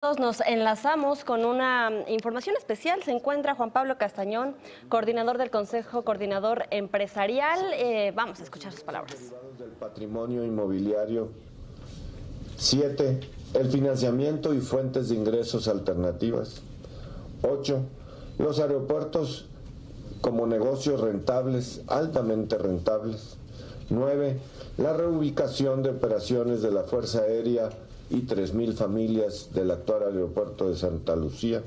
Nos enlazamos con una información especial. Se encuentra Juan Pablo Castañón, coordinador del Consejo Coordinador Empresarial. Vamos a escuchar sus palabras. Del patrimonio inmobiliario. 7. El financiamiento y fuentes de ingresos alternativas. 8. Los aeropuertos como negocios rentables, altamente rentables. 9. La reubicación de operaciones de la Fuerza Aérea y 3,000 familias del actual aeropuerto de Santa Lucía.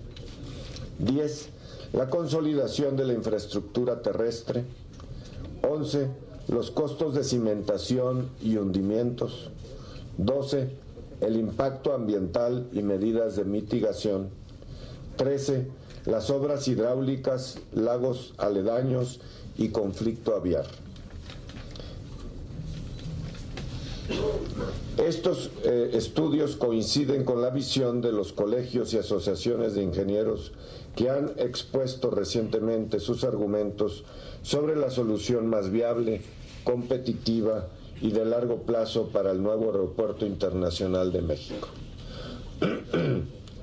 10. La consolidación de la infraestructura terrestre. 11. Los costos de cimentación y hundimientos. 12. El impacto ambiental y medidas de mitigación. 13. Las obras hidráulicas, lagos aledaños y conflicto aviar. Estos estudios coinciden con la visión de los colegios y asociaciones de ingenieros que han expuesto recientemente sus argumentos sobre la solución más viable, competitiva y de largo plazo para el nuevo Aeropuerto Internacional de México.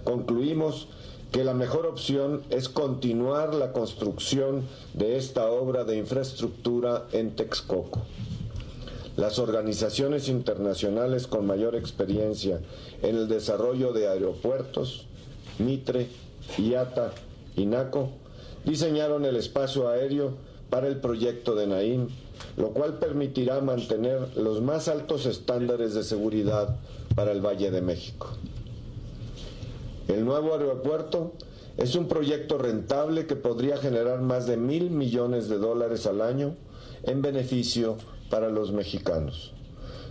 Concluimos que la mejor opción es continuar la construcción de esta obra de infraestructura en Texcoco. Las organizaciones internacionales con mayor experiencia en el desarrollo de aeropuertos, Mitre, IATA y NACO, diseñaron el espacio aéreo para el proyecto de Naim, lo cual permitirá mantener los más altos estándares de seguridad para el Valle de México. El nuevo aeropuerto es un proyecto rentable que podría generar más de $1,000 millones al año en beneficio para los mexicanos.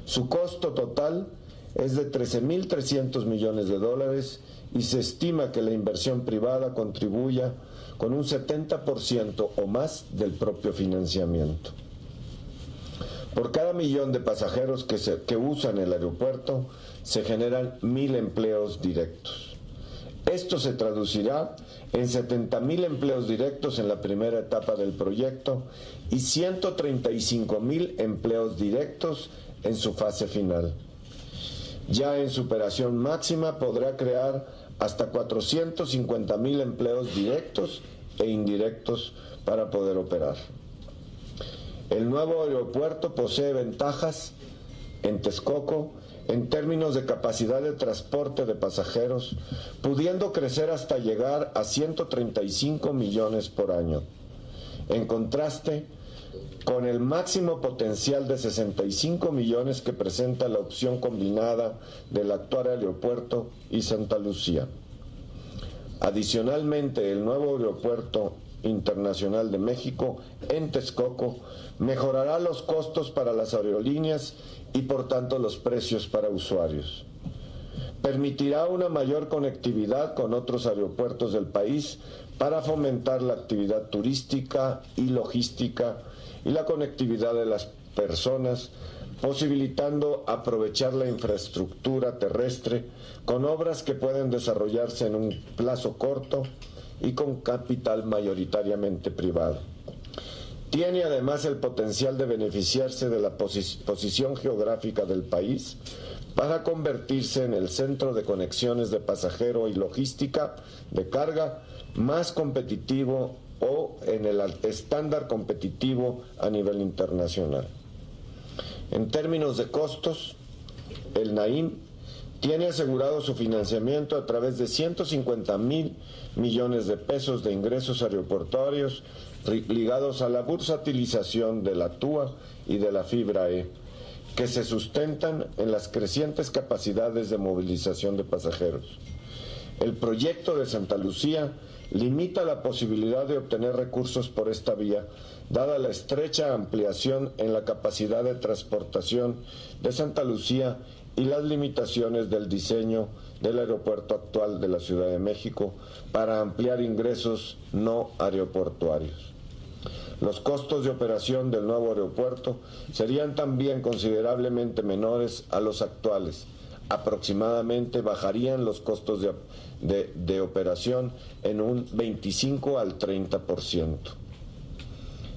Su costo total es de $13,300 millones y se estima que la inversión privada contribuya con un 70% o más del propio financiamiento. Por cada millón de pasajeros que usan el aeropuerto, se generan 1,000 empleos directos. Esto se traducirá en 70,000 empleos directos en la primera etapa del proyecto y 135,000 empleos directos en su fase final. Ya en su operación máxima podrá crear hasta 450,000 empleos directos e indirectos para poder operar. El nuevo aeropuerto posee ventajas en Texcoco en términos de capacidad de transporte de pasajeros, pudiendo crecer hasta llegar a 135 millones por año. En contraste, con el máximo potencial de 65 millones que presenta la opción combinada del actual aeropuerto y Santa Lucía. Adicionalmente, el nuevo aeropuerto Internacional de México en Texcoco mejorará los costos para las aerolíneas y por tanto los precios para usuarios. Permitirá una mayor conectividad con otros aeropuertos del país para fomentar la actividad turística y logística y la conectividad de las personas, posibilitando aprovechar la infraestructura terrestre con obras que pueden desarrollarse en un plazo corto y con capital mayoritariamente privado. Tiene además el potencial de beneficiarse de la posición geográfica del país para convertirse en el centro de conexiones de pasajero y logística de carga más competitivo o en el estándar competitivo a nivel internacional. En términos de costos, el Naim tiene asegurado su financiamiento a través de 150,000 millones de pesos de ingresos aeroportuarios ligados a la bursatilización de la TUA y de la fibra E, que se sustentan en las crecientes capacidades de movilización de pasajeros. El proyecto de Santa Lucía limita la posibilidad de obtener recursos por esta vía, dada la estrecha ampliación en la capacidad de transportación de Santa Lucía y las limitaciones del diseño del aeropuerto actual de la Ciudad de México para ampliar ingresos no aeroportuarios. Los costos de operación del nuevo aeropuerto serían también considerablemente menores a los actuales. Aproximadamente bajarían los costos de operación en un 25 al 30%.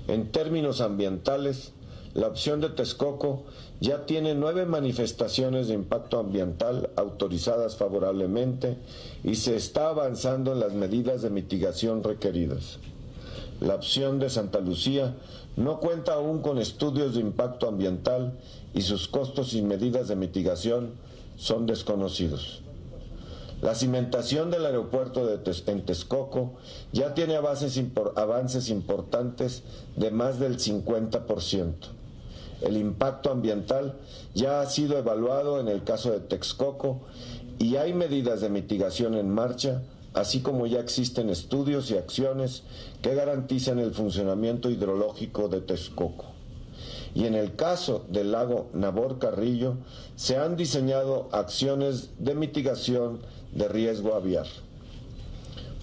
En términos ambientales, la opción de Texcoco ya tiene 9 manifestaciones de impacto ambiental autorizadas favorablemente y se está avanzando en las medidas de mitigación requeridas. La opción de Santa Lucía no cuenta aún con estudios de impacto ambiental y sus costos y medidas de mitigación son desconocidos. La cimentación del aeropuerto en Texcoco ya tiene avances importantes de más del 50%. El impacto ambiental ya ha sido evaluado en el caso de Texcoco y hay medidas de mitigación en marcha, así como ya existen estudios y acciones que garantizan el funcionamiento hidrológico de Texcoco. Y en el caso del lago Nabor Carrillo, se han diseñado acciones de mitigación de riesgo aviar.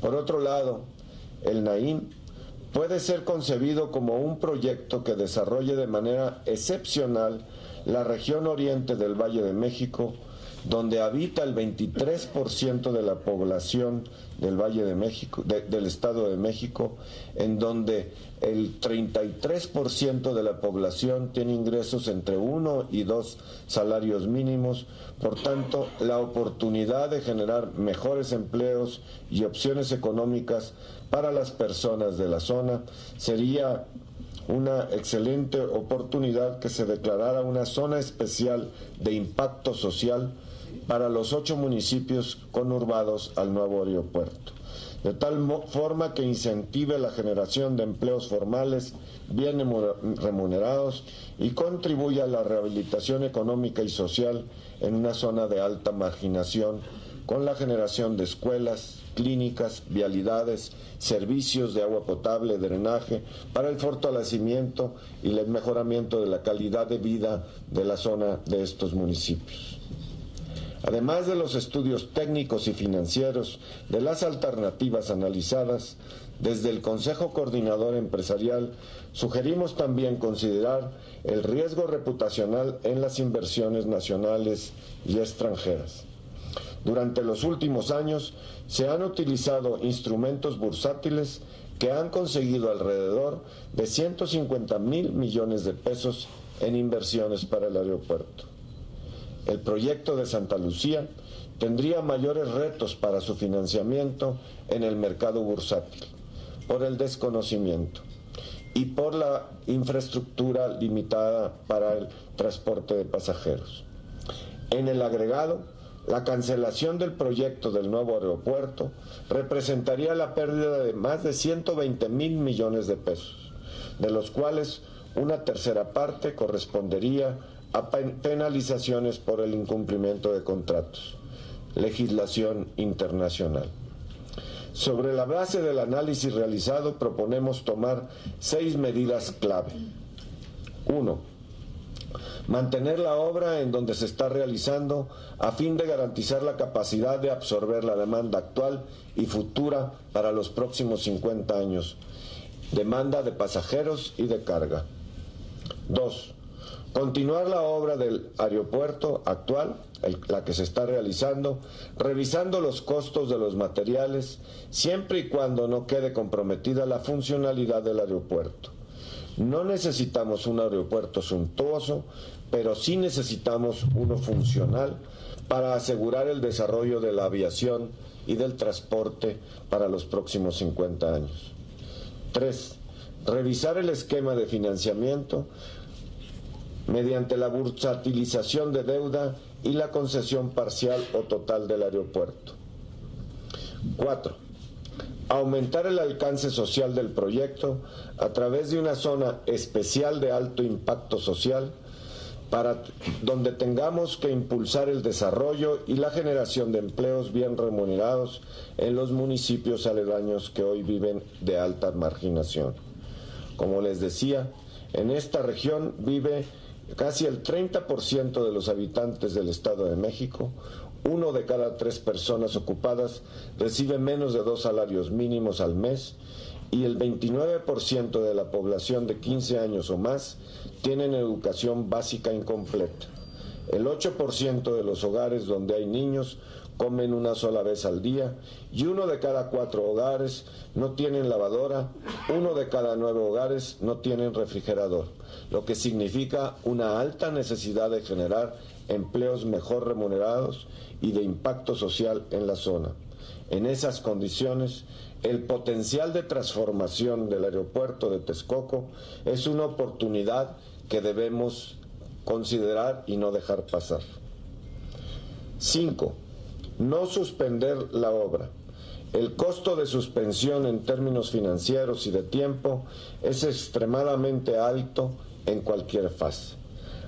Por otro lado, el Naim puede ser concebido como un proyecto que desarrolle de manera excepcional la región oriente del Valle de México, donde habita el 23% de la población del Valle de México, del Estado de México, en donde el 33% de la población tiene ingresos entre 1 y 2 salarios mínimos. Por tanto, la oportunidad de generar mejores empleos y opciones económicas para las personas de la zona sería una excelente oportunidad que se declarara una zona especial de impacto social para los 8 municipios conurbados al nuevo aeropuerto, de tal forma que incentive la generación de empleos formales bien remunerados y contribuya a la rehabilitación económica y social en una zona de alta marginación, con la generación de escuelas, clínicas, vialidades, servicios de agua potable, drenaje, para el fortalecimiento y el mejoramiento de la calidad de vida de la zona de estos municipios. Además de los estudios técnicos y financieros de las alternativas analizadas, desde el Consejo Coordinador Empresarial sugerimos también considerar el riesgo reputacional en las inversiones nacionales y extranjeras. Durante los últimos años se han utilizado instrumentos bursátiles que han conseguido alrededor de 150,000 millones de pesos en inversiones para el aeropuerto. El proyecto de Santa Lucía tendría mayores retos para su financiamiento en el mercado bursátil, por el desconocimiento y por la infraestructura limitada para el transporte de pasajeros. En el agregado, la cancelación del proyecto del nuevo aeropuerto representaría la pérdida de más de 120,000 millones de pesos, de los cuales una tercera parte correspondería a penalizaciones por el incumplimiento de contratos, legislación internacional. Sobre la base del análisis realizado, proponemos tomar 6 medidas clave. 1. Mantener la obra en donde se está realizando a fin de garantizar la capacidad de absorber la demanda actual y futura para los próximos 50 años, demanda de pasajeros y de carga. 2. Continuar la obra del aeropuerto actual, la que se está realizando, revisando los costos de los materiales, siempre y cuando no quede comprometida la funcionalidad del aeropuerto. No necesitamos un aeropuerto suntuoso, pero sí necesitamos uno funcional para asegurar el desarrollo de la aviación y del transporte para los próximos 50 años. 3. Revisar el esquema de financiamiento mediante la bursatilización de deuda y la concesión parcial o total del aeropuerto. 4. Aumentar el alcance social del proyecto a través de una zona especial de alto impacto social, donde tengamos que impulsar el desarrollo y la generación de empleos bien remunerados en los municipios aledaños que hoy viven de alta marginación. Como les decía, en esta región vive casi el 30% de los habitantes del Estado de México. 1 de cada 3 personas ocupadas recibe menos de 2 salarios mínimos al mes y el 29% de la población de 15 años o más tienen educación básica incompleta. El 8% de los hogares donde hay niños comen una sola vez al día y 1 de cada 4 hogares no tienen lavadora, 1 de cada 9 hogares no tienen refrigerador, lo que significa una alta necesidad de generar empleos mejor remunerados y de impacto social en la zona. En esas condiciones, el potencial de transformación del aeropuerto de Texcoco es una oportunidad que debemos considerar y no dejar pasar. 5. No suspender la obra. El costo de suspensión en términos financieros y de tiempo es extremadamente alto en cualquier fase.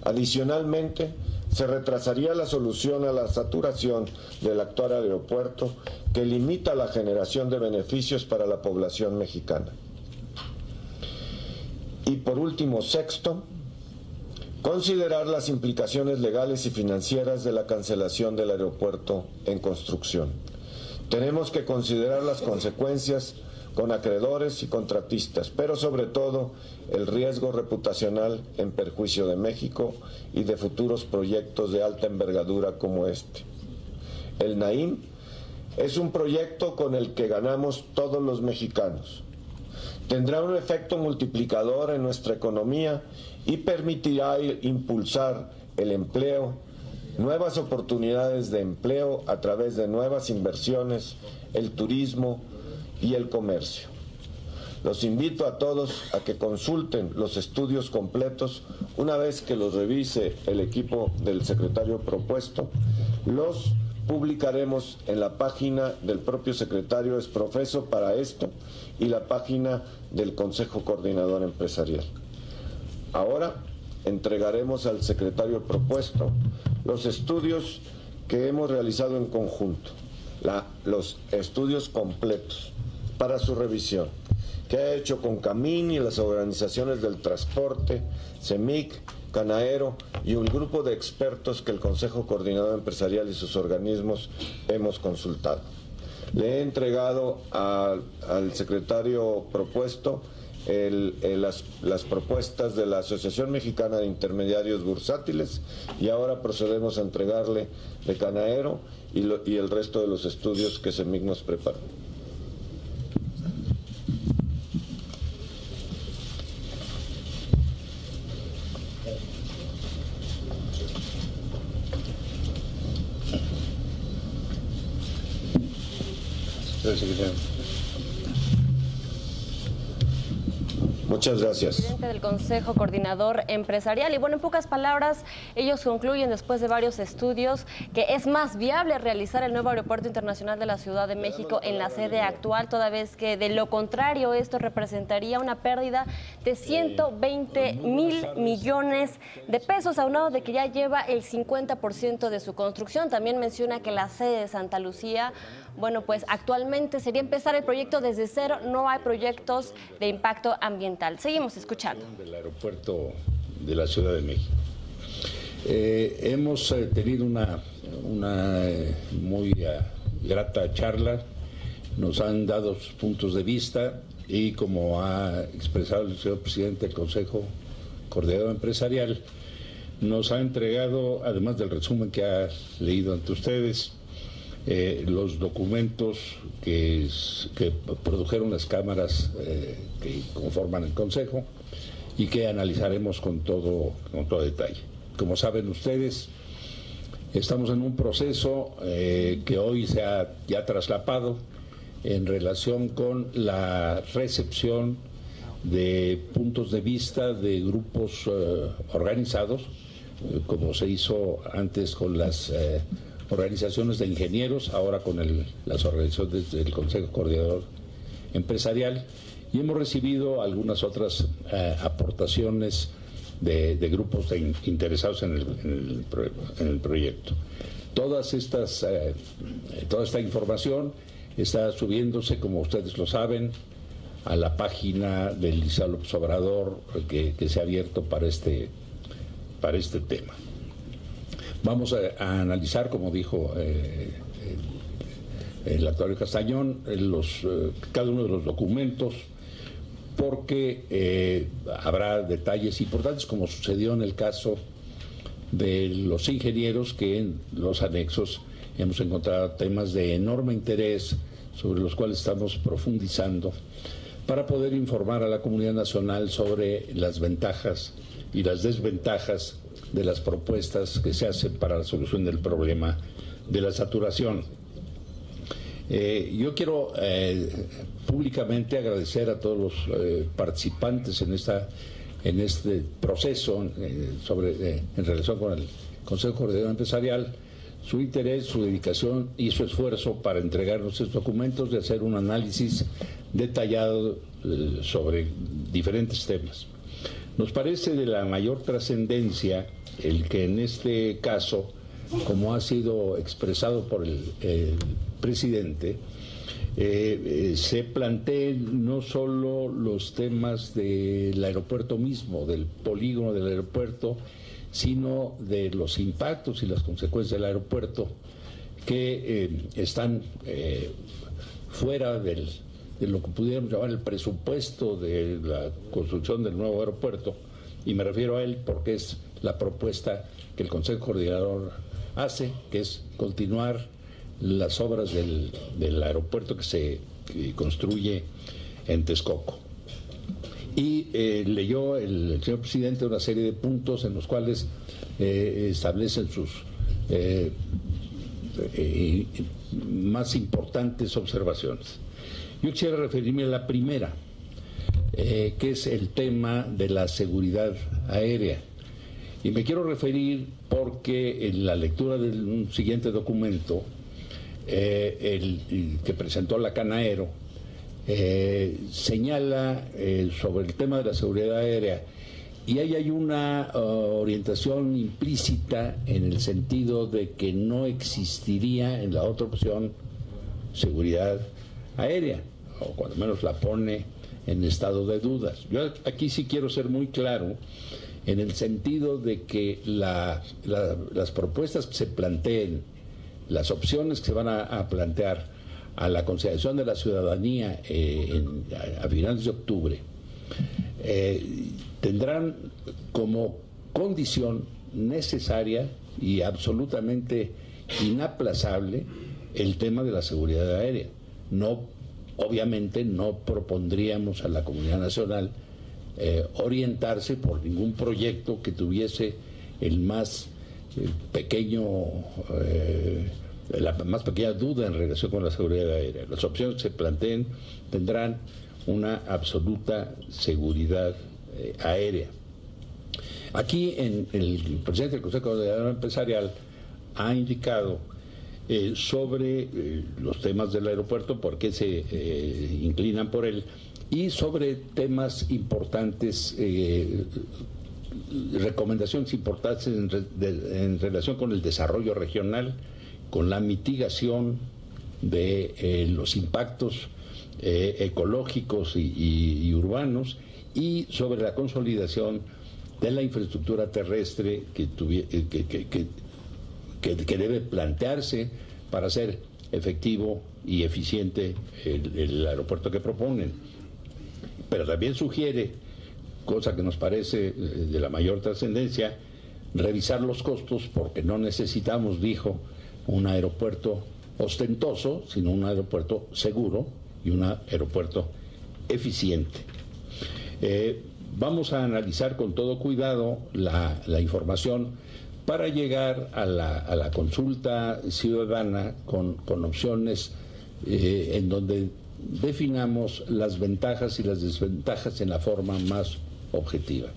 Adicionalmente, se retrasaría la solución a la saturación del actual aeropuerto, que limita la generación de beneficios para la población mexicana. Y por último, 6, considerar las implicaciones legales y financieras de la cancelación del aeropuerto en construcción. Tenemos que considerar las consecuencias con acreedores y contratistas, pero sobre todo el riesgo reputacional en perjuicio de México y de futuros proyectos de alta envergadura como este. El Naim es un proyecto con el que ganamos todos los mexicanos. Tendrá un efecto multiplicador en nuestra economía y permitirá impulsar el empleo, nuevas oportunidades de empleo a través de nuevas inversiones, el turismo y el comercio. Los invito a todos a que consulten los estudios completos. Una vez que los revise el equipo del secretario propuesto, los publicaremos en la página del propio secretario exprofeso para esto y la página del Consejo Coordinador Empresarial. Ahora entregaremos al secretario propuesto los estudios que hemos realizado en conjunto, los estudios completos para su revisión, que ha hecho con Camín y las organizaciones del transporte, CEMIC, Canaero y un grupo de expertos que el Consejo Coordinador Empresarial y sus organismos hemos consultado. Le he entregado al secretario propuesto las propuestas de la Asociación Mexicana de Intermediarios Bursátiles y ahora procedemos a entregarle de Canaero y el resto de los estudios que CEMIC nos preparó. Muchas gracias. Presidente del Consejo Coordinador Empresarial. Y bueno, en pocas palabras, ellos concluyen después de varios estudios que es más viable realizar el nuevo Aeropuerto Internacional de la Ciudad de México en la sede actual, toda vez que de lo contrario esto representaría una pérdida de 120,000 millones de pesos, aunado de que ya lleva el 50% de su construcción. También menciona que la sede de Santa Lucía, bueno, pues actualmente sería empezar el proyecto desde cero, no hay proyectos de impacto ambiental. Seguimos escuchando. Del aeropuerto de la Ciudad de México. Hemos tenido una muy grata charla, nos han dado sus puntos de vista y como ha expresado el señor presidente del Consejo Coordinador Empresarial, nos ha entregado, además del resumen que ha leído ante ustedes, los documentos que produjeron las cámaras que conforman el Consejo y que analizaremos con todo detalle. Como saben ustedes, estamos en un proceso que hoy se ha ya traslapado en relación con la recepción de puntos de vista de grupos organizados, como se hizo antes con las organizaciones de ingenieros, ahora con las organizaciones del Consejo Coordinador Empresarial, y hemos recibido algunas otras aportaciones de grupos interesados en el proyecto. Toda esta información está subiéndose, como ustedes lo saben, a la página del Liceo López Obrador que se ha abierto para este tema. Vamos a analizar, como dijo el actuario Castañón, cada uno de los documentos, porque habrá detalles importantes, como sucedió en el caso de los ingenieros, que en los anexos hemos encontrado temas de enorme interés sobre los cuales estamos profundizando para poder informar a la comunidad nacional sobre las ventajas y las desventajas de las propuestas que se hacen para la solución del problema de la saturación. Yo quiero públicamente agradecer a todos los participantes en este proceso en relación con el Consejo Coordinador Empresarial, su interés, su dedicación y su esfuerzo para entregarnos estos documentos y hacer un análisis detallado sobre diferentes temas. Nos parece de la mayor trascendencia el que en este caso, como ha sido expresado por el presidente, se planteen no solo los temas del aeropuerto mismo, del polígono del aeropuerto, sino de los impactos y las consecuencias del aeropuerto que están fuera de lo que pudiéramos llamar el presupuesto de la construcción del nuevo aeropuerto, y me refiero a él porque es la propuesta que el Consejo Coordinador hace, que es continuar las obras del aeropuerto que se construye en Texcoco. Y leyó el señor presidente una serie de puntos en los cuales establecen sus más importantes observaciones. Yo quisiera referirme a la primera, que es el tema de la seguridad aérea. Y me quiero referir porque en la lectura de un siguiente documento, el que presentó la Canaero, señala sobre el tema de la seguridad aérea, y ahí hay una orientación implícita en el sentido de que no existiría en la otra opción seguridad aérea, o cuando menos la pone en estado de dudas. Yo aquí sí quiero ser muy claro en el sentido de que las propuestas que se planteen, las opciones que se van a plantear a la consideración de la ciudadanía a finales de octubre, tendrán como condición necesaria y absolutamente inaplazable el tema de la seguridad aérea. Obviamente no propondríamos a la comunidad nacional orientarse por ningún proyecto que tuviese el más pequeño la más pequeña duda en relación con la seguridad aérea. Las opciones que se planteen tendrán una absoluta seguridad aérea. Aquí el presidente del Consejo Coordinador Empresarial ha indicado sobre los temas del aeropuerto, por qué se inclinan por él, y sobre temas importantes, recomendaciones importantes en relación con el desarrollo regional, con la mitigación de los impactos ecológicos y urbanos, y sobre la consolidación de la infraestructura terrestre que debe plantearse para hacer efectivo y eficiente el aeropuerto que proponen. Pero también sugiere, cosa que nos parece de la mayor trascendencia, revisar los costos, porque no necesitamos, dijo, un aeropuerto ostentoso, sino un aeropuerto seguro y un aeropuerto eficiente. Vamos a analizar con todo cuidado la información para llegar a la consulta ciudadana con opciones en donde definamos las ventajas y las desventajas en la forma más objetiva.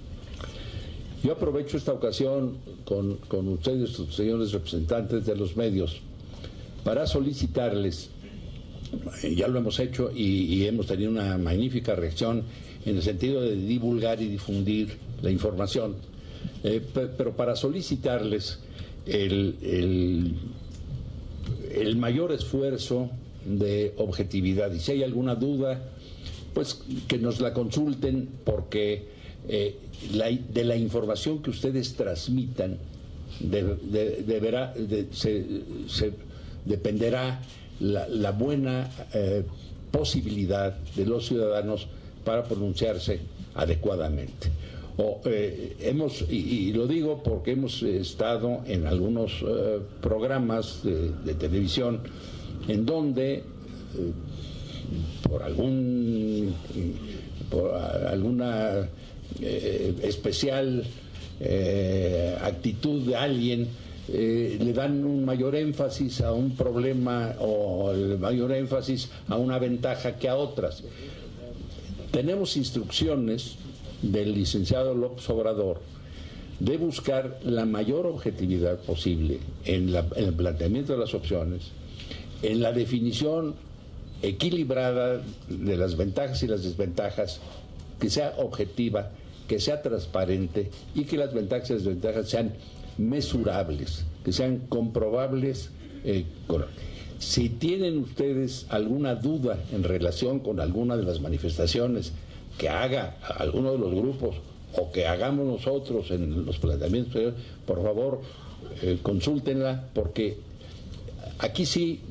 Yo aprovecho esta ocasión con ustedes, señores representantes de los medios, para solicitarles, ya lo hemos hecho y hemos tenido una magnífica reacción en el sentido de divulgar y difundir la información, pero para solicitarles el mayor esfuerzo de objetividad, y si hay alguna duda, pues que nos la consulten, porque de la información que ustedes transmitan dependerá la buena posibilidad de los ciudadanos para pronunciarse adecuadamente. Y lo digo porque hemos estado en algunos programas de televisión en donde por alguna especial actitud de alguien le dan un mayor énfasis a un problema o el mayor énfasis a una ventaja que a otras. Tenemos instrucciones del licenciado López Obrador de buscar la mayor objetividad posible en el planteamiento de las opciones, en la definición equilibrada de las ventajas y las desventajas, que sea objetiva, que sea transparente y que las ventajas y las desventajas sean mesurables, que sean comprobables. Si tienen ustedes alguna duda en relación con alguna de las manifestaciones que haga alguno de los grupos o que hagamos nosotros en los planteamientos, por favor, consúltenla, porque aquí sí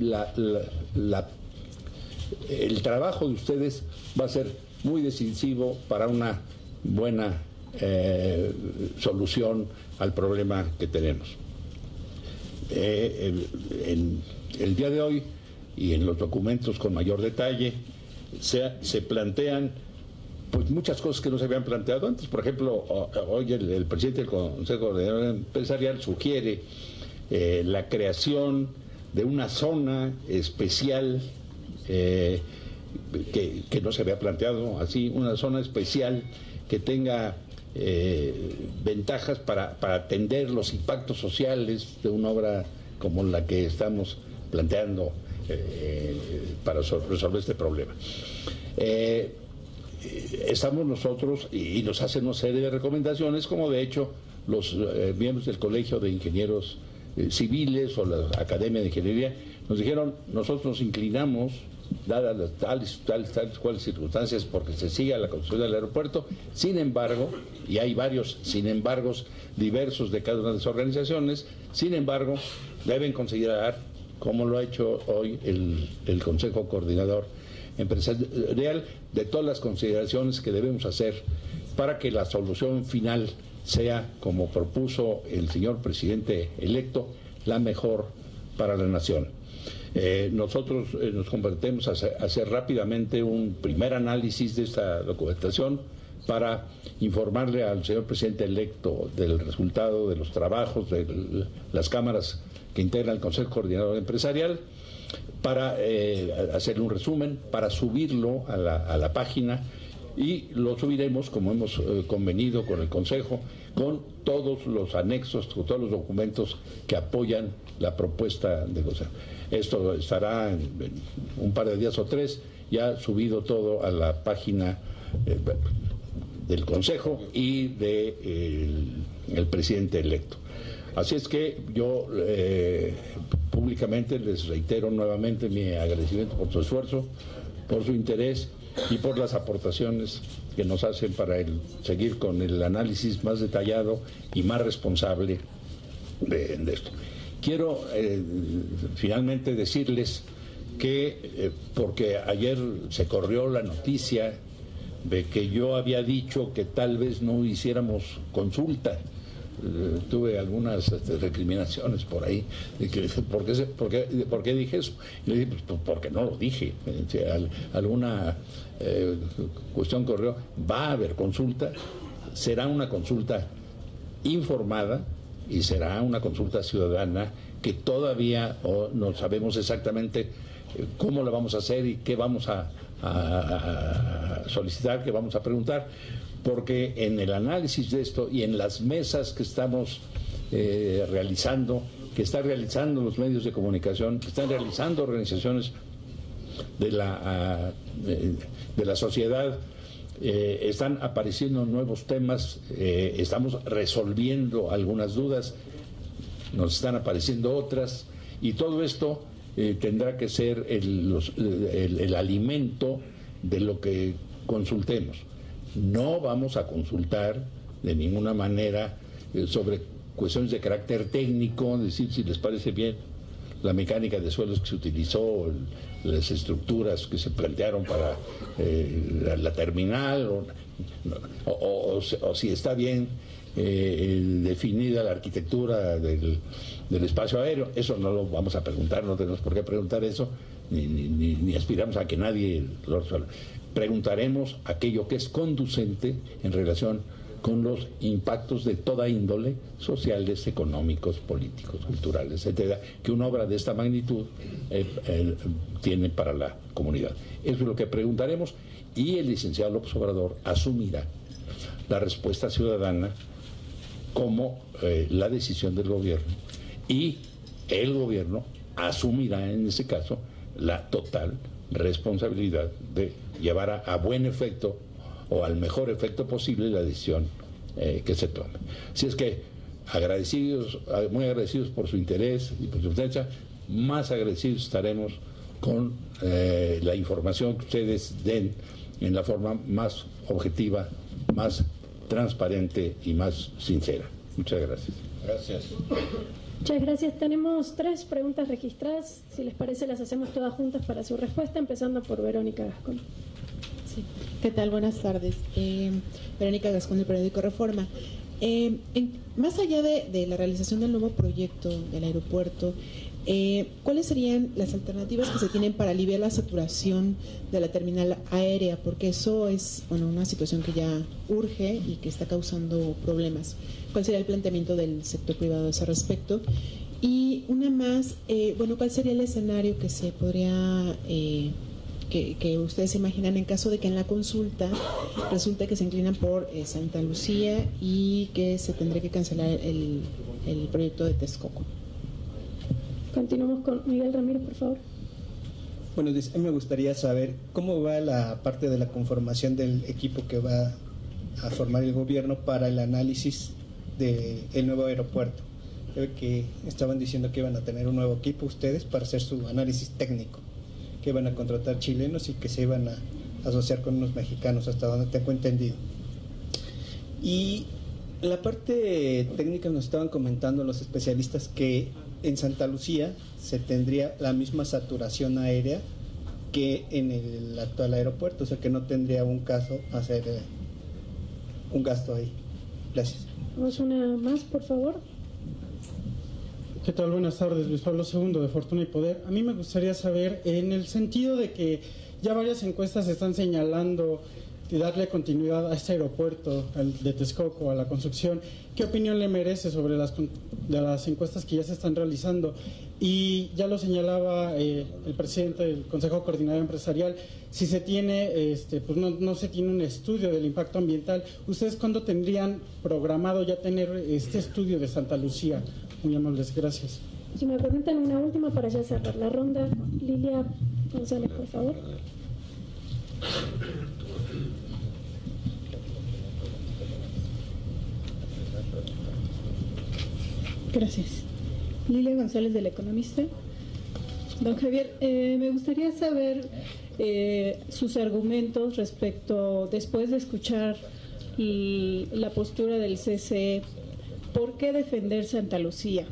el trabajo de ustedes va a ser muy decisivo para una buena solución al problema que tenemos. En el día de hoy y en los documentos con mayor detalle se plantean pues muchas cosas que no se habían planteado antes. Por ejemplo, hoy el presidente del Consejo Coordinador Empresarial sugiere la creación de una zona especial que no se había planteado así, una zona especial que tenga ventajas para atender los impactos sociales de una obra como la que estamos planteando para resolver este problema. Estamos nosotros y nos hacen una serie de recomendaciones, como de hecho los miembros del Colegio de Ingenieros Civiles o la Academia de Ingeniería nos dijeron: nosotros nos inclinamos, dadas las tales cuales circunstancias, porque se siga la construcción del aeropuerto. Sin embargo, y hay varios sin embargos diversos de cada una de las organizaciones, sin embargo, deben considerar, como lo ha hecho hoy el Consejo Coordinador Empresarial, de todas las consideraciones que debemos hacer para que la solución final sea, como propuso el señor presidente electo, la mejor para la nación. Nosotros nos comprometemos a hacer rápidamente un primer análisis de esta documentación para informarle al señor presidente electo del resultado de los trabajos de las cámaras que integran el Consejo Coordinador Empresarial, para hacerle un resumen, para subirlo a la página, y lo subiremos, como hemos convenido con el Consejo, con todos los anexos, con todos los documentos que apoyan la propuesta del Consejo. Esto estará en un par de días o tres ya subido todo a la página del Consejo y del presidente electo. Así es que yo públicamente les reitero nuevamente mi agradecimiento por su esfuerzo, por su interés y por las aportaciones que nos hacen para seguir con el análisis más detallado y más responsable de esto. Quiero finalmente decirles que, porque ayer se corrió la noticia de que yo había dicho que tal vez no hiciéramos consulta, tuve algunas recriminaciones por ahí de que ¿por qué dije eso? Y le dije, pues porque no lo dije. Alguna cuestión corrió. Va a haber consulta, será una consulta informada y será una consulta ciudadana que todavía no sabemos exactamente cómo la vamos a hacer y qué vamos a solicitar, qué vamos a preguntar, porque en el análisis de esto y en las mesas que estamos realizando, que están realizando los medios de comunicación, que están realizando organizaciones de la sociedad, están apareciendo nuevos temas, estamos resolviendo algunas dudas, nos están apareciendo otras, y todo esto tendrá que ser el alimento de lo que consultemos. No vamos a consultar de ninguna manera sobre cuestiones de carácter técnico, decir si les parece bien la mecánica de suelos que se utilizó, las estructuras que se plantearon para la terminal. o si está bien definida la arquitectura del espacio aéreo. Eso no lo vamos a preguntar, no tenemos por qué preguntar eso, ni aspiramos a que nadie lo resuelva. Preguntaremos aquello que es conducente en relación con los impactos de toda índole, sociales, económicos, políticos, culturales, etcétera, que una obra de esta magnitud tiene para la comunidad. Eso es lo que preguntaremos, y el licenciado López Obrador asumirá la respuesta ciudadana como la decisión del gobierno, y el gobierno asumirá en ese caso la total responsabilidad de llevar a buen efecto o al mejor efecto posible la decisión que se tome. Así es que muy agradecidos por su interés y por su presencia, más agradecidos estaremos con la información que ustedes den en la forma más objetiva, más transparente y más sincera. Muchas gracias. Gracias. Muchas gracias. Tenemos 3 preguntas registradas. Si les parece, las hacemos todas juntas para su respuesta, empezando por Verónica Gascón. Sí. ¿Qué tal? Buenas tardes. Verónica Gascón, del periódico Reforma. Más allá de la realización del nuevo proyecto del aeropuerto, ¿cuáles serían las alternativas que se tienen para aliviar la saturación de la terminal aérea? Porque eso es una situación que ya urge y que está causando problemas. ¿Cuál sería el planteamiento del sector privado a ese respecto? Y una más, ¿cuál sería el escenario que se podría... que ustedes se imaginan en caso de que en la consulta resulte que se inclinan por Santa Lucía y que se tendría que cancelar el proyecto de Texcoco? Continuamos con Miguel Ramírez, por favor. Bueno, a mí me gustaría saber cómo va la parte de la conformación del equipo que va a formar el gobierno para el análisis del nuevo aeropuerto. Creo que estaban diciendo que iban a tener un nuevo equipo ustedes para hacer su análisis técnico, que iban a contratar chilenos y que se iban a asociar con unos mexicanos, hasta donde tengo entendido. Y en la parte técnica nos estaban comentando los especialistas que en Santa Lucía se tendría la misma saturación aérea que en el actual aeropuerto, o sea que no tendría un caso hacer un gasto ahí. Gracias. Vamos una más, por favor. ¿Qué tal? Buenas tardes, Luis Pablo II de Fortuna y Poder. A mí me gustaría saber, en el sentido de que ya varias encuestas están señalando de darle continuidad a este aeropuerto de Texcoco, a la construcción, ¿qué opinión le merece sobre de las encuestas que ya se están realizando? Y ya lo señalaba el presidente del Consejo Coordinador Empresarial, si se tiene, pues no se tiene un estudio del impacto ambiental. ¿Ustedes cuándo tendrían programado ya tener este estudio de Santa Lucía? Muy amables, gracias. Si me permiten una última para ya cerrar la ronda. Lilia González, por favor. Gracias. Lilia González, del Economista. Don Javier, me gustaría saber sus argumentos respecto, después de escuchar la postura del CCE, ¿por qué defender Santa Lucía?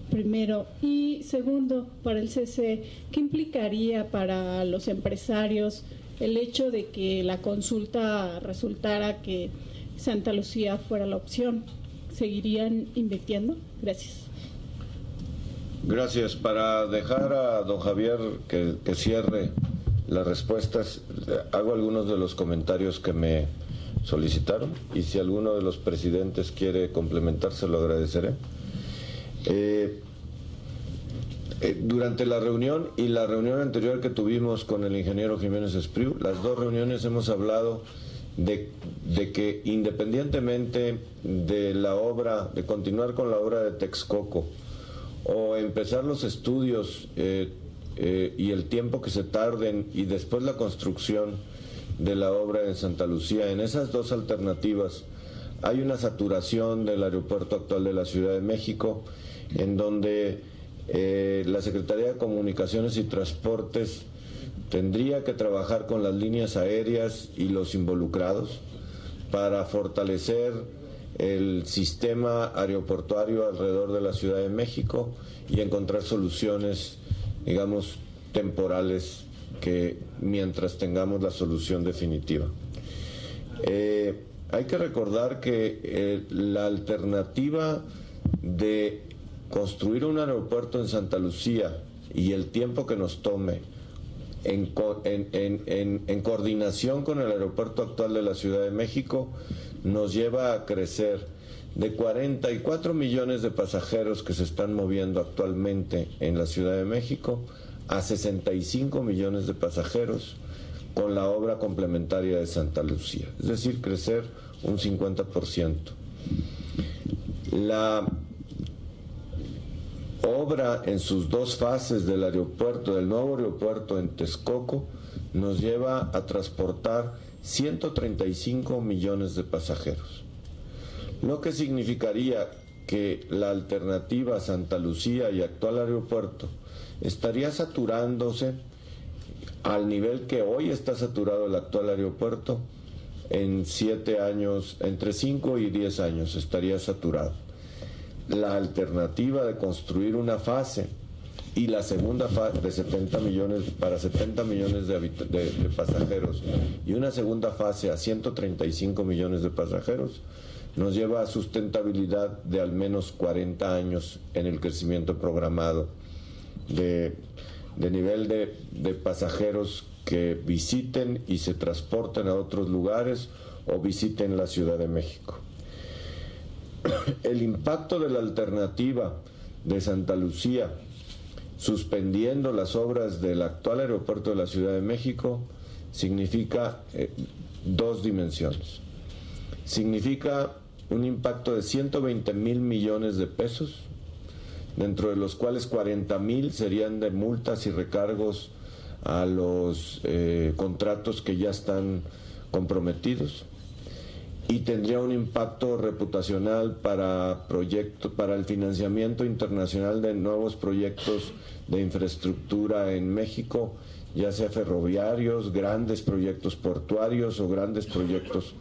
Primero. Y segundo, para el CCE, ¿qué implicaría para los empresarios el hecho de que la consulta resultara que Santa Lucía fuera la opción? ¿Seguirían invirtiendo? Gracias. Gracias. Para dejar a don Javier que cierre las respuestas, hago algunos de los comentarios que me solicitaron, y si alguno de los presidentes quiere complementar, se lo agradeceré. Durante la reunión y la reunión anterior que tuvimos con el ingeniero Jiménez Espriu, las dos reuniones hemos hablado de que independientemente de la obra, de continuar con la obra de Texcoco o empezar los estudios y el tiempo que se tarden y después la construcción de la obra en Santa Lucía, en esas dos alternativas hay una saturación del aeropuerto actual de la Ciudad de México, en donde la Secretaría de Comunicaciones y Transportes tendría que trabajar con las líneas aéreas y los involucrados para fortalecer el sistema aeroportuario alrededor de la Ciudad de México y encontrar soluciones, digamos, temporales, que mientras tengamos la solución definitiva. Hay que recordar que la alternativa de construir un aeropuerto en Santa Lucía y el tiempo que nos tome en coordinación con el aeropuerto actual de la Ciudad de México nos lleva a crecer de 44 millones de pasajeros que se están moviendo actualmente en la Ciudad de México a 65 millones de pasajeros con la obra complementaria de Santa Lucía, es decir, crecer un 50%. La obra en sus dos fases del aeropuerto, del nuevo aeropuerto en Texcoco, nos lleva a transportar 135 millones de pasajeros, lo que significaría que la alternativa Santa Lucía y actual aeropuerto estaría saturándose al nivel que hoy está saturado el actual aeropuerto. En 7 años, entre 5 y 10 años estaría saturado. La alternativa de construir una fase y la segunda fase de 70 millones para 70 millones de pasajeros y una segunda fase a 135 millones de pasajeros nos lleva a sustentabilidad de al menos 40 años en el crecimiento programado de nivel de pasajeros que visiten y se transporten a otros lugares o visiten la Ciudad de México. El impacto de la alternativa de Santa Lucía, suspendiendo las obras del actual aeropuerto de la Ciudad de México, significa dos dimensiones. Significa un impacto de 120,000 millones de pesos, dentro de los cuales 40,000 serían de multas y recargos a los contratos que ya están comprometidos, y tendría un impacto reputacional para el financiamiento internacional de nuevos proyectos de infraestructura en México, ya sea ferroviarios, grandes proyectos portuarios o grandes proyectos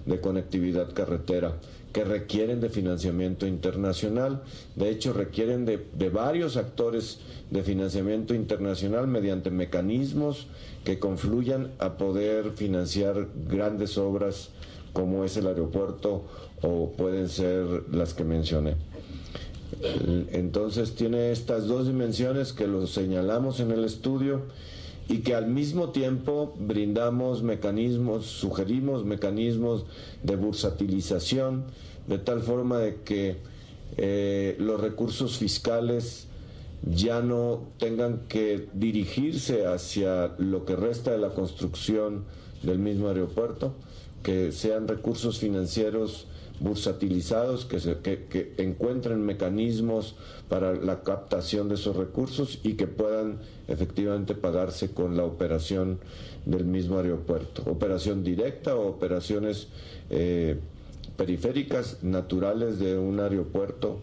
de conectividad carretera, que requieren de financiamiento internacional. De hecho, requieren de varios actores de financiamiento internacional mediante mecanismos que confluyan a poder financiar grandes obras como es el aeropuerto o pueden ser las que mencioné. Entonces tiene estas dos dimensiones que lo señalamos en el estudio y que al mismo tiempo brindamos mecanismos, sugerimos mecanismos de bursatilización, de tal forma de que los recursos fiscales ya no tengan que dirigirse hacia lo que resta de la construcción del mismo aeropuerto, que sean recursos financieros bursatilizados, que encuentren mecanismos para la captación de esos recursos y que puedan efectivamente pagarse con la operación del mismo aeropuerto, operación directa o operaciones periféricas naturales de un aeropuerto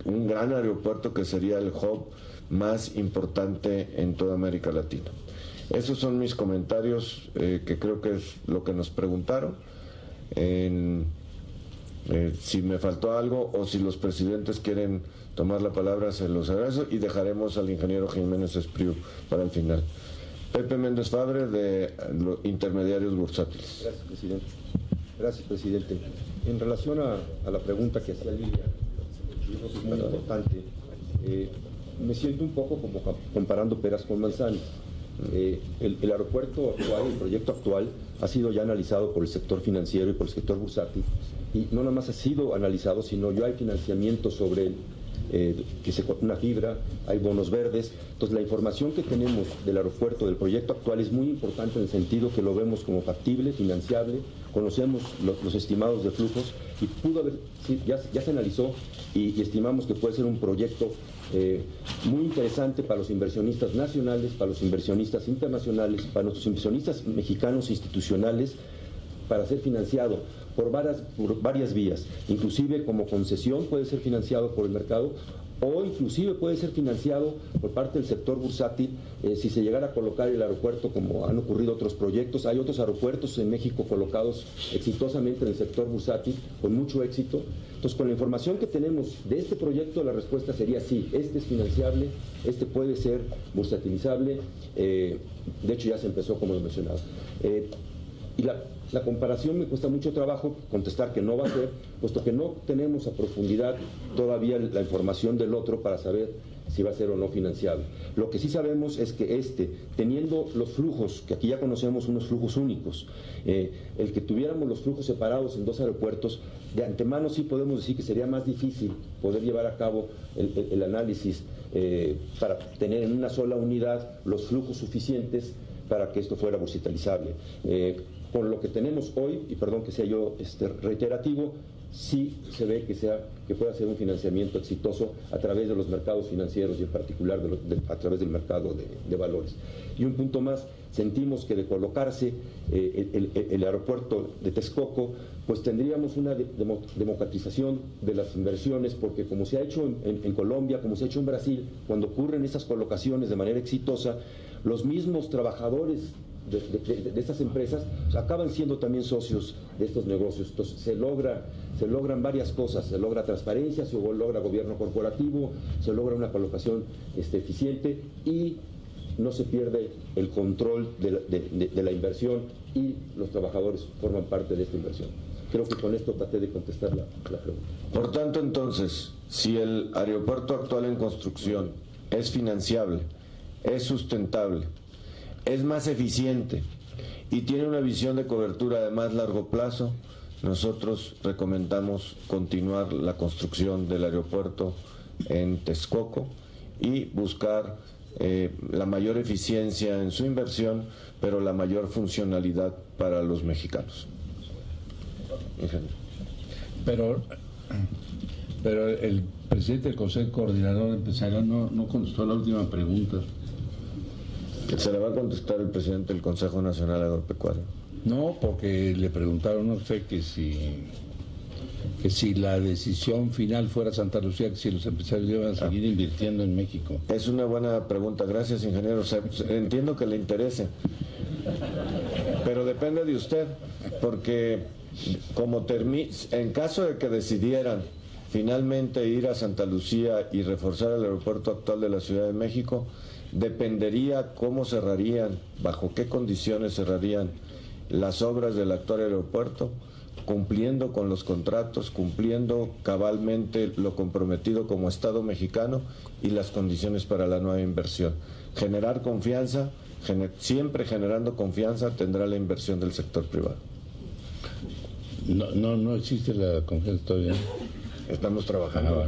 un gran aeropuerto que sería el hub más importante en toda América Latina. Esos son mis comentarios, que creo que es lo que nos preguntaron. Si me faltó algo o si los presidentes quieren tomar la palabra, se los agradezco y dejaremos al ingeniero Jiménez Espriu para el final. Pepe Méndez Fabre, de los intermediarios bursátiles. Gracias, presidente. Gracias, presidente. En relación a la pregunta que hacía Lilia, es muy importante. Me siento un poco como comparando peras con manzanas. El aeropuerto actual, el proyecto actual, ha sido ya analizado por el sector financiero y por el sector bursátil, y no nada más ha sido analizado, sino ya hay financiamiento sobre él, una fibra, hay bonos verdes. Entonces la información que tenemos del aeropuerto, del proyecto actual, es muy importante en el sentido que lo vemos como factible, financiable, conocemos los estimados de flujos y ya se analizó y estimamos que puede ser un proyecto muy interesante para los inversionistas nacionales, para los inversionistas internacionales, para nuestros inversionistas mexicanos institucionales, para ser financiado por varias vías, inclusive como concesión puede ser financiado por el mercado, o inclusive puede ser financiado por parte del sector bursátil si se llegara a colocar el aeropuerto, como han ocurrido otros proyectos. Hay otros aeropuertos en México colocados exitosamente en el sector bursátil, con mucho éxito. Entonces, con la información que tenemos de este proyecto, la respuesta sería sí, este es financiable, este puede ser bursatilizable, de hecho ya se empezó, como lo mencionaba. Y la comparación me cuesta mucho trabajo contestar que no va a ser, puesto que no tenemos a profundidad todavía la información del otro para saber si va a ser o no financiable. Lo que sí sabemos es que teniendo los flujos, que aquí ya conocemos unos flujos únicos, el que tuviéramos los flujos separados en 2 aeropuertos, de antemano sí podemos decir que sería más difícil poder llevar a cabo el análisis para tener en una sola unidad los flujos suficientes para que esto fuera bursatilizable. Con lo que tenemos hoy, y perdón que sea yo reiterativo, sí se ve que pueda ser un financiamiento exitoso a través de los mercados financieros y en particular a través del mercado de valores. Y un punto más, sentimos que de colocarse el aeropuerto de Texcoco, pues tendríamos una democratización de las inversiones, porque como se ha hecho en Colombia, como se ha hecho en Brasil, cuando ocurren esas colocaciones de manera exitosa, los mismos trabajadores de estas empresas acaban siendo también socios de estos negocios. Entonces se logran varias cosas, se logra transparencia, se logra gobierno corporativo, se logra una colocación eficiente y no se pierde el control de la inversión y los trabajadores forman parte de esta inversión. Creo que con esto traté de contestar la pregunta. Por tanto, entonces, si el aeropuerto actual en construcción es financiable, es sustentable, es más eficiente y tiene una visión de cobertura de más largo plazo, nosotros recomendamos continuar la construcción del aeropuerto en Texcoco y buscar la mayor eficiencia en su inversión, pero la mayor funcionalidad para los mexicanos. Pero el presidente del Consejo Coordinador Empresarial no contestó la última pregunta. Se le va a contestar el presidente del Consejo Nacional Agropecuario. No, porque le preguntaron a usted que si la decisión final fuera Santa Lucía, que si los empresarios iban a seguir invirtiendo en México. Es una buena pregunta, gracias, ingeniero. Entiendo que le interese, pero depende de usted, porque en caso de que decidieran finalmente ir a Santa Lucía y reforzar el aeropuerto actual de la Ciudad de México, dependería cómo cerrarían, bajo qué condiciones cerrarían las obras del actual aeropuerto, cumpliendo con los contratos, cumpliendo cabalmente lo comprometido como Estado mexicano y las condiciones para la nueva inversión. Generar confianza, siempre generando confianza, tendrá la inversión del sector privado. No existe la confianza todavía. Estamos trabajando.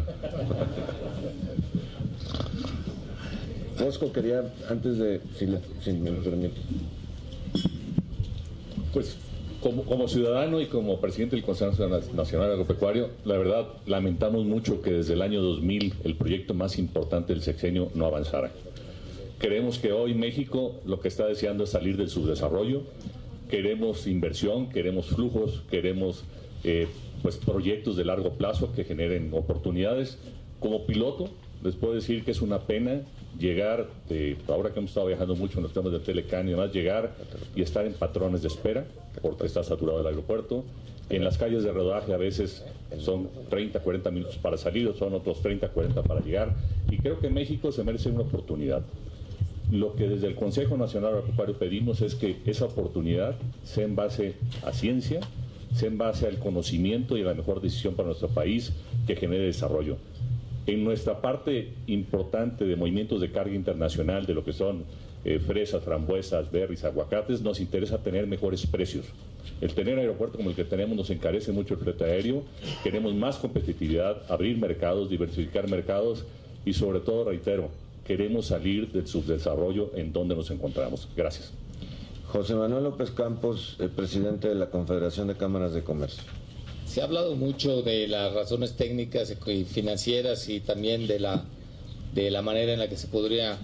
Bosco quería, antes de, si me permite. Pues como ciudadano y como presidente del Consejo Nacional Agropecuario, la verdad lamentamos mucho que desde el año 2000 el proyecto más importante del sexenio no avanzara. Creemos que hoy México lo que está deseando es salir del subdesarrollo, queremos inversión, queremos flujos, queremos pues proyectos de largo plazo que generen oportunidades. Como piloto les puedo decir que es una pena llegar, ahora que hemos estado viajando mucho en los temas del Telecán y demás, llegar y estar en patrones de espera porque está saturado el aeropuerto. En las calles de rodaje a veces son 30, 40 minutos para salir, son otros 30, 40 para llegar, y creo que México se merece una oportunidad. Lo que desde el Consejo Nacional Agropecuario pedimos es que esa oportunidad sea en base a ciencia, sea en base al conocimiento y a la mejor decisión para nuestro país que genere desarrollo. En nuestra parte importante de movimientos de carga internacional, de lo que son fresas, frambuesas, berries, aguacates, nos interesa tener mejores precios. El tener aeropuerto como el que tenemos nos encarece mucho el flete aéreo, queremos más competitividad, abrir mercados, diversificar mercados y sobre todo, reitero, queremos salir del subdesarrollo en donde nos encontramos. Gracias. José Manuel López Campos, presidente de la Confederación de Cámaras de Comercio. Se ha hablado mucho de las razones técnicas y financieras y también de la manera en la que se podría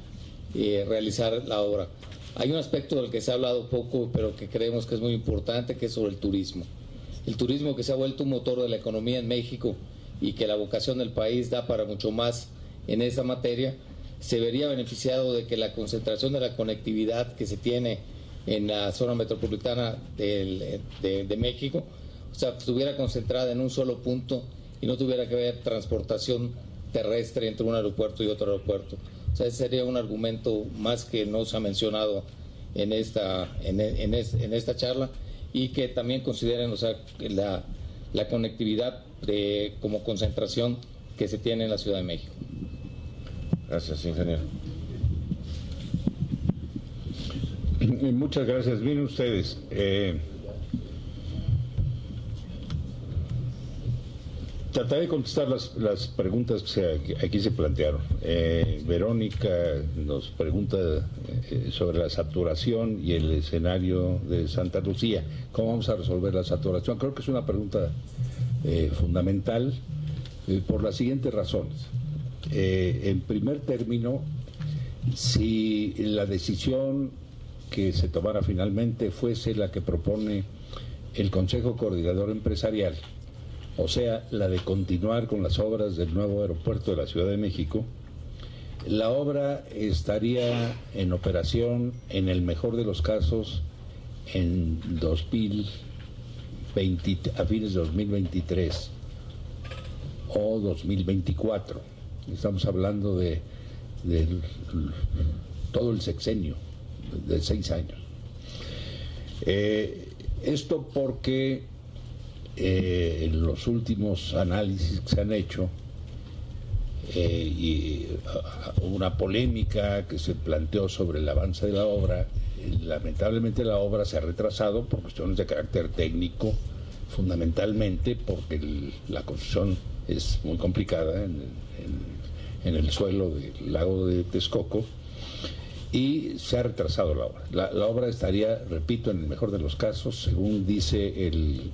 realizar la obra. Hay un aspecto del que se ha hablado poco, pero que creemos que es muy importante, que es sobre el turismo. El turismo, que se ha vuelto un motor de la economía en México y que la vocación del país da para mucho más en esa materia, se vería beneficiado de que la concentración de la conectividad que se tiene en la zona metropolitana de México, o sea, estuviera concentrada en un solo punto y no tuviera que haber transportación terrestre entre un aeropuerto y otro aeropuerto. O sea, ese sería un argumento más que no se ha mencionado en esta charla. y que también consideren, o sea, la conectividad como concentración que se tiene en la Ciudad de México. Gracias, ingeniero. Muchas gracias. Miren ustedes, trataré de contestar las preguntas que aquí se plantearon. Verónica nos pregunta sobre la saturación y el escenario de Santa Lucía. ¿Cómo vamos a resolver la saturación? Creo que es una pregunta fundamental por las siguientes razones. En primer término, si la decisión que se tomara finalmente fuese la que propone el Consejo Coordinador Empresarial, o sea, la de continuar con las obras del nuevo aeropuerto de la Ciudad de México, la obra estaría en operación, en el mejor de los casos, en 2020, a fines de 2023 o 2024. Estamos hablando de todo el sexenio, de 6 años. Esto porque en los últimos análisis que se han hecho y una polémica que se planteó sobre el avance de la obra, lamentablemente la obra se ha retrasado por cuestiones de carácter técnico, fundamentalmente porque la construcción es muy complicada en el suelo del lago de Texcoco, y se ha retrasado la obra. La obra estaría, repito, en el mejor de los casos, según dice el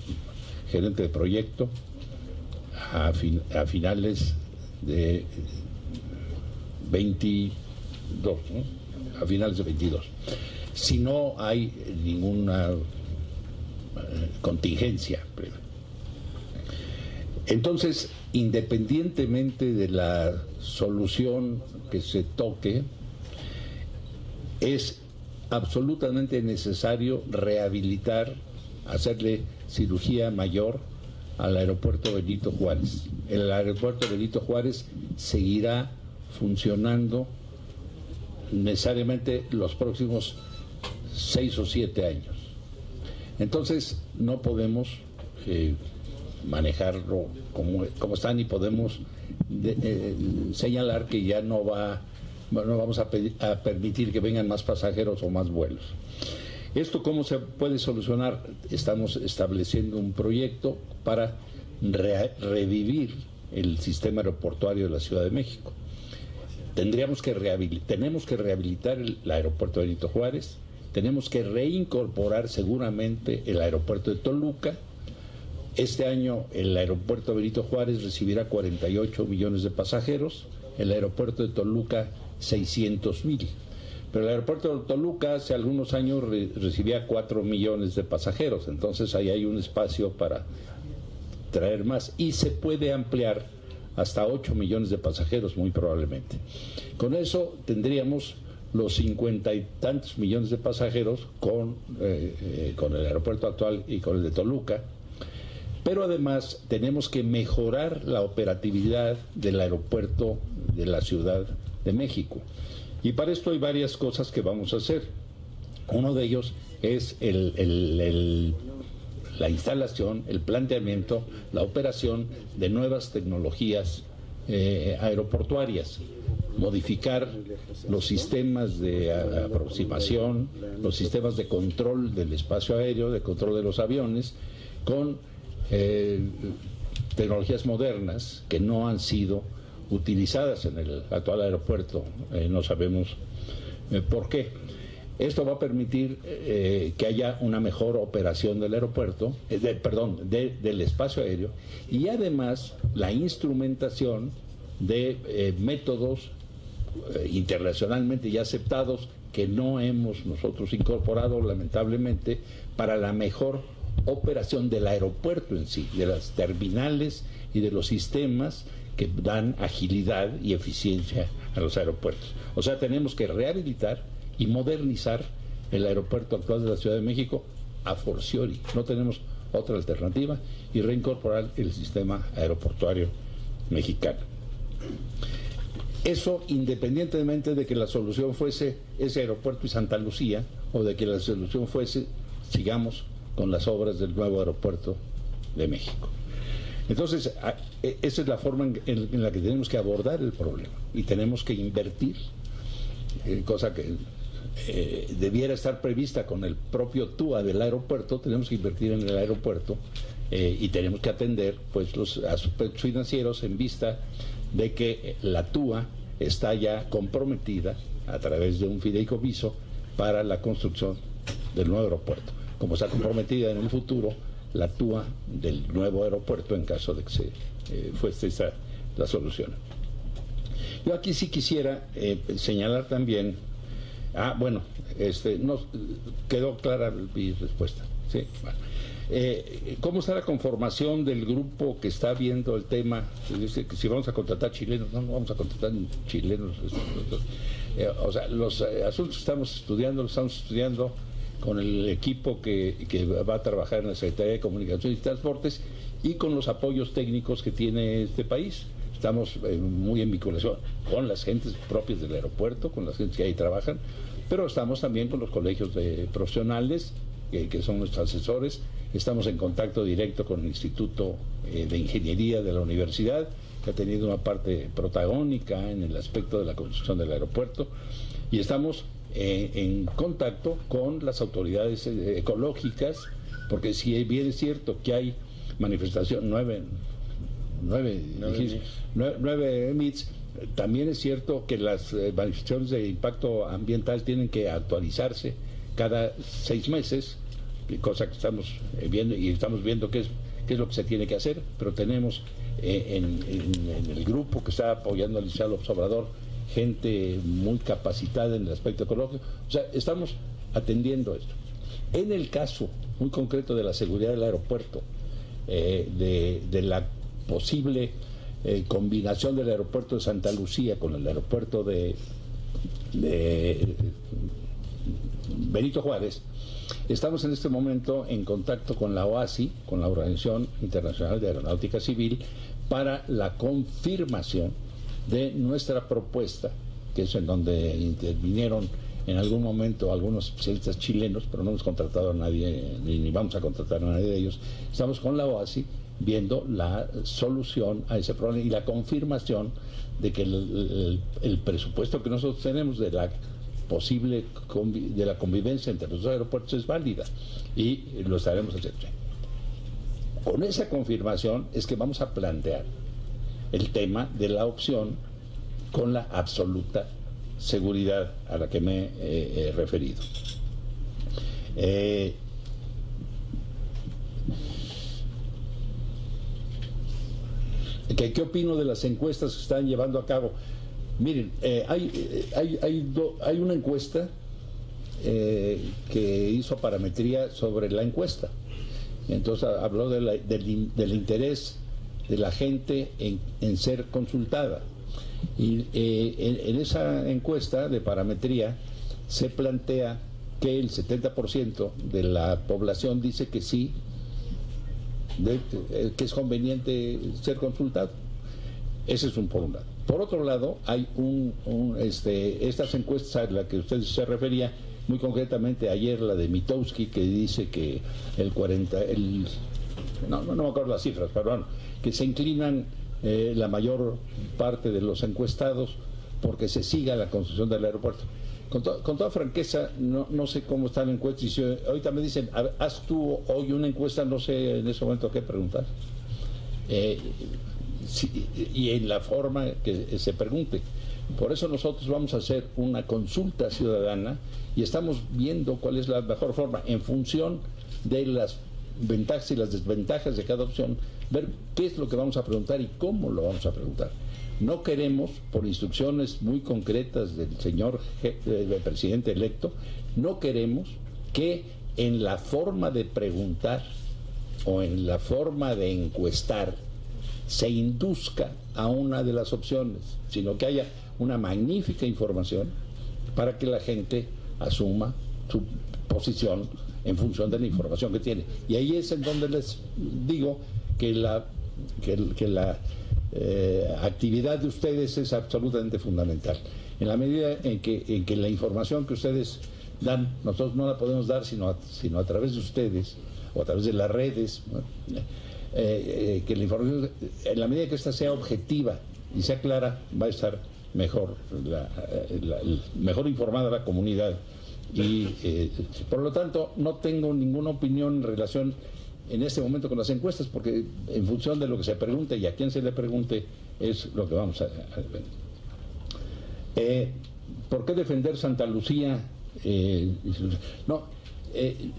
gerente de proyecto, a finales de 22, ¿no? A finales de 22. Si no hay ninguna contingencia. Entonces, independientemente de la solución que se toque, es absolutamente necesario rehabilitar, hacerle cirugía mayor al aeropuerto Benito Juárez. El aeropuerto Benito Juárez seguirá funcionando necesariamente los próximos 6 o 7 años. Entonces no podemos manejarlo como está, ni podemos señalar que ya no vamos a permitir que vengan más pasajeros o más vuelos. ¿Esto cómo se puede solucionar? Estamos estableciendo un proyecto para revivir el sistema aeroportuario de la Ciudad de México. Tenemos que rehabilitar el aeropuerto de Benito Juárez, tenemos que reincorporar seguramente el aeropuerto de Toluca. Este año el aeropuerto de Benito Juárez recibirá 48 millones de pasajeros, el aeropuerto de Toluca 600,000. Pero el aeropuerto de Toluca hace algunos años recibía 4 millones de pasajeros, entonces ahí hay un espacio para traer más y se puede ampliar hasta 8 millones de pasajeros muy probablemente. Con eso tendríamos los 50 y tantos millones de pasajeros con el aeropuerto actual y con el de Toluca. Pero además tenemos que mejorar la operatividad del aeropuerto de la Ciudad de México. Y para esto hay varias cosas que vamos a hacer. Uno de ellos es la instalación, el planteamiento, la operación de nuevas tecnologías aeroportuarias, modificar los sistemas de aproximación, los sistemas de control del espacio aéreo, de control de los aviones, con tecnologías modernas que no han sido utilizadas en el actual aeropuerto, no sabemos por qué. Esto va a permitir que haya una mejor operación del aeropuerto, del espacio aéreo, y además la instrumentación de métodos internacionalmente ya aceptados que no hemos nosotros incorporado lamentablemente para la mejor operación del aeropuerto en sí, de las terminales y de los sistemas que dan agilidad y eficiencia a los aeropuertos. O sea, tenemos que rehabilitar y modernizar el aeropuerto actual de la Ciudad de México a fortiori, no tenemos otra alternativa, y reincorporar el sistema aeroportuario mexicano. Eso independientemente de que la solución fuese ese aeropuerto y Santa Lucía, o de que la solución fuese sigamos con las obras del nuevo aeropuerto de México. Entonces, esa es la forma en la que tenemos que abordar el problema, y tenemos que invertir, cosa que debiera estar prevista con el propio TUA del aeropuerto. Tenemos que invertir en el aeropuerto y tenemos que atender pues los aspectos financieros en vista de que la TUA está ya comprometida a través de un fideicomiso para la construcción del nuevo aeropuerto, como está comprometida en el futuro la TUA del nuevo aeropuerto en caso de que se fuese esa la solución. Yo aquí sí quisiera señalar también, bueno, no quedó clara mi respuesta, ¿sí? Bueno, ¿cómo está la conformación del grupo que está viendo el tema? Dice que si vamos a contratar chilenos, no vamos a contratar chilenos. O sea, los asuntos que estamos estudiando, los estamos estudiando con el equipo que va a trabajar en la Secretaría de Comunicaciones y Transportes y con los apoyos técnicos que tiene este país. Estamos muy en vinculación con las gentes propias del aeropuerto, con las gentes que ahí trabajan, pero estamos también con los colegios de profesionales que son nuestros asesores. Estamos en contacto directo con el Instituto de Ingeniería de la Universidad, que ha tenido una parte protagónica en el aspecto de la construcción del aeropuerto, y estamos en contacto con las autoridades ecológicas, porque si bien es cierto que hay manifestación, 9 MITs, también es cierto que las manifestaciones de impacto ambiental tienen que actualizarse cada 6 meses, cosa que estamos viendo, y estamos viendo qué es lo que se tiene que hacer, pero tenemos en el grupo que está apoyando al licenciado López Obrador gente muy capacitada en el aspecto ecológico. O sea, estamos atendiendo esto. En el caso muy concreto de la seguridad del aeropuerto, de la posible combinación del aeropuerto de Santa Lucía con el aeropuerto de Benito Juárez, estamos en este momento en contacto con la OACI, con la Organización Internacional de Aeronáutica Civil, para la confirmación de nuestra propuesta, que es en donde intervinieron en algún momento algunos especialistas chilenos, pero no hemos contratado a nadie, ni vamos a contratar a nadie de ellos. Estamos con la OACI viendo la solución a ese problema y la confirmación de que el presupuesto que nosotros tenemos de la posible de la convivencia entre los dos aeropuertos es válida, y lo estaremos haciendo. Con esa confirmación es que vamos a plantear el tema de la opción con la absoluta seguridad a la que me he referido. ¿Qué opino de las encuestas que están llevando a cabo? Miren, hay una encuesta que hizo Parametría sobre la encuesta. Entonces habló del interés de la gente en ser consultada. Y en esa encuesta de Parametría se plantea que el 70% de la población dice que sí, que es conveniente ser consultado. Ese es por un lado. Por otro lado, hay estas encuestas a las que usted se refería, muy concretamente ayer la de Mitowski, que dice que no me acuerdo las cifras, pero bueno, que se inclinan la mayor parte de los encuestados porque se siga la construcción del aeropuerto. Con toda franqueza, no sé cómo está la encuesta, y si ahorita me dicen, haz tú hoy una encuesta, no sé en ese momento qué preguntar. Y en la forma que se pregunte. Por eso nosotros vamos a hacer una consulta ciudadana y estamos viendo cuál es la mejor forma, en función de las ventajas y las desventajas de cada opción, ver qué es lo que vamos a preguntar y cómo lo vamos a preguntar. No queremos, por instrucciones muy concretas del señor presidente electo, no queremos que en la forma de preguntar o en la forma de encuestar se induzca a una de las opciones, sino que haya una magnífica información para que la gente asuma su posición en función de la información que tiene. Y ahí es en donde les digo que la actividad de ustedes es absolutamente fundamental. En la medida en que la información que ustedes dan, nosotros no la podemos dar sino a través de ustedes, o a través de las redes, bueno, que la información, en la medida que esta sea objetiva y sea clara, va a estar mejor, mejor informada la comunidad. Y por lo tanto no tengo ninguna opinión en relación en este momento con las encuestas, porque en función de lo que se pregunte y a quién se le pregunte es lo que vamos a ver. ¿Por qué defender Santa Lucía?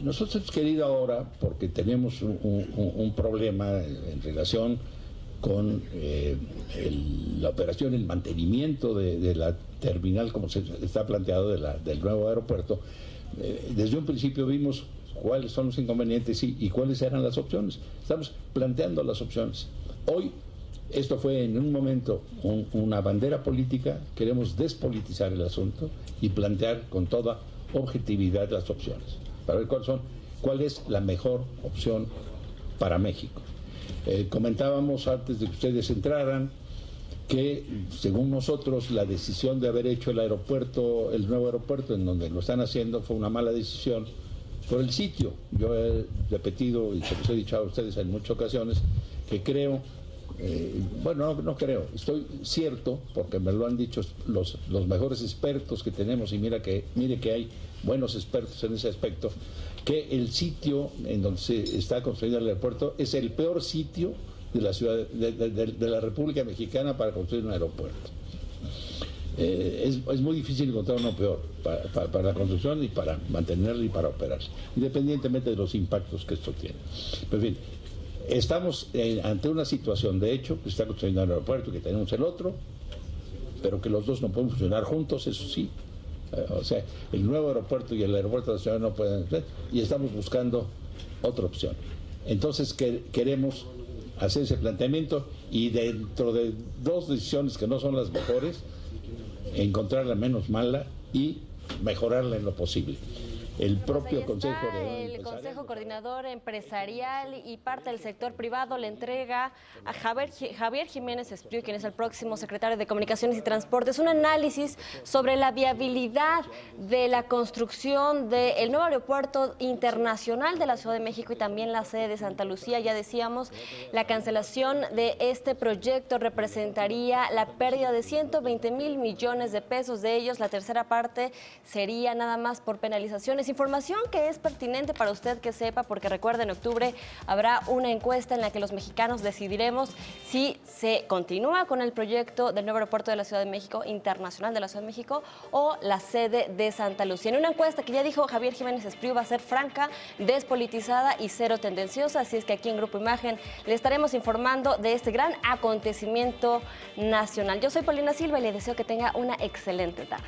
Nosotros hemos querido ahora, porque tenemos un problema en relación con la operación, el mantenimiento de la terminal, como se está planteado del nuevo aeropuerto. Desde un principio vimos cuáles son los inconvenientes y cuáles eran las opciones. Estamos planteando las opciones. Hoy, esto fue en un momento una bandera política. Queremos despolitizar el asunto y plantear con toda objetividad las opciones, para ver cuál es la mejor opción para México. Comentábamos antes de que ustedes entraran que, según nosotros, la decisión de haber hecho el nuevo aeropuerto en donde lo están haciendo, fue una mala decisión por el sitio. Yo he repetido y se los he dicho a ustedes en muchas ocasiones que creo, no creo, estoy cierto, porque me lo han dicho los mejores expertos que tenemos, y mire que hay buenos expertos en ese aspecto, que el sitio en donde se está construyendo el aeropuerto es el peor sitio de la ciudad de la República Mexicana para construir un aeropuerto. Es muy difícil encontrar uno peor para la construcción y para mantenerlo y para operarse, independientemente de los impactos que esto tiene. Pero, en fin, estamos ante una situación, de hecho, que está construyendo el aeropuerto y que tenemos el otro, pero que los dos no pueden funcionar juntos, eso sí. O sea, el nuevo aeropuerto y el aeropuerto de la ciudad no pueden, y estamos buscando otra opción. Entonces queremos hacer ese planteamiento, y dentro de dos decisiones que no son las mejores, encontrar la menos mala y mejorarla en lo posible. El propio Consejo el Consejo Coordinador Empresarial y parte del sector privado le entrega a Javier Jiménez Espriu, quien es el próximo secretario de Comunicaciones y Transportes, un análisis sobre la viabilidad de la construcción del nuevo aeropuerto internacional de la Ciudad de México y también la sede de Santa Lucía. Ya decíamos, la cancelación de este proyecto representaría la pérdida de 120,000 millones de pesos. De ellos, la tercera parte sería nada más por penalizaciones. Información que es pertinente para usted que sepa, porque recuerda, en octubre habrá una encuesta en la que los mexicanos decidiremos si se continúa con el proyecto del nuevo aeropuerto de la Ciudad de México, internacional de la Ciudad de México, o la sede de Santa Lucía. En una encuesta que ya dijo Javier Jiménez Espriu va a ser franca, despolitizada y cero tendenciosa, así es que aquí en Grupo Imagen le estaremos informando de este gran acontecimiento nacional. Yo soy Paulina Silva y le deseo que tenga una excelente tarde.